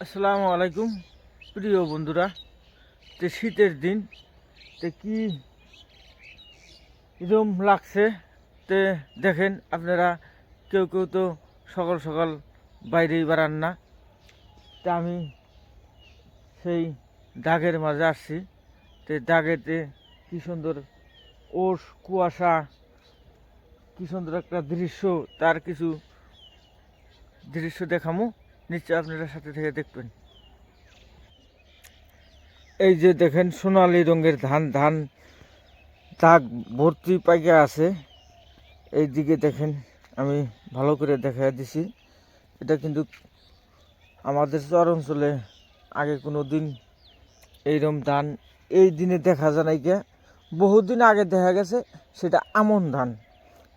আসসালামু আলাইকুম প্রিয় বন্ধুরা। শীতের দিন কি রুম লাগছে দেখেন আপনারা। কেউ কেউ তো সকাল সকাল বাইরেই বেড়ান না। আমি সেই দাগের মাঝে আসছি। দাগেতে কি সুন্দর ওশ কুয়াশা, কি সুন্দর একটা দৃশ্য। তার কিছু দৃশ্য দেখামো, নিশ্চয় আপনারা সাথে থেকে দেখবেন। এই যে দেখেন সোনালী রঙের ধান দাগ ভর্তি পাইকা আছে। এই দিকে দেখেন, আমি ভালো করে দেখা দিছি। এটা কিন্তু আমাদের চর অঞ্চলে আগে কোনো দিন এইরকম ধান এই দিনে দেখা যায় নাই। বহুদিন আগে দেখা গেছে সেটা আমন ধান,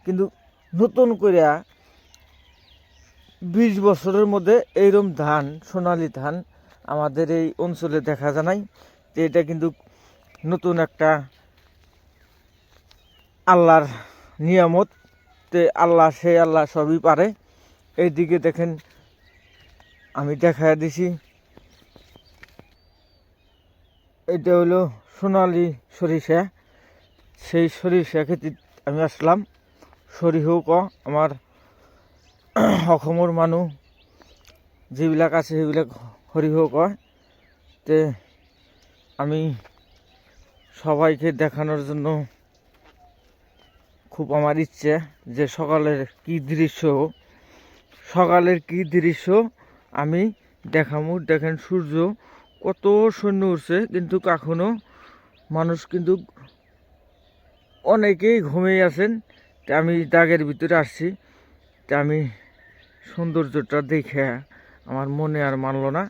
কিন্তু নতুন করে 20 বছরের মধ্যে এইরকম ধান, সোনালী ধান আমাদের এই অঞ্চলে দেখা যায় নাই। এটা কিন্তু নতুন একটা আল্লাহর নিয়ামত। আল্লাহ সবই পারে। এইদিকে দেখেন, আমি দেখা দিছি, এটা হলো সোনালী সরিষা। সেই সরিষা খেতে আমি আসলাম। সরিষাও আমার অসমৰ মানুহ যিবিলাক আছে সেইবিলাক সৰিয়হ কয়। আমি সবাইকে দেখানোর জন্য খুব আমার ইচ্ছে যে সকালের কি দৃশ্য আমি দেখামু। দেখেন সূর্য কত সৈন্য উঠছে, কিন্তু এখনো মানুষ কিন্তু অনেকেই ঘুমিয়ে আছেন। আমি দাগের ভিতরে আসছি। আমি সৌন্দর্যটা দেখে আমার মনে আর মানলো না,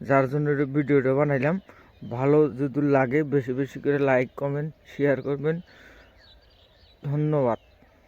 যার জন্য ভিডিওটা বানাইলাম। ভালো যদি লাগে বেশি বেশি করে লাইক কমেন্ট শেয়ার করবেন। ধন্যবাদ।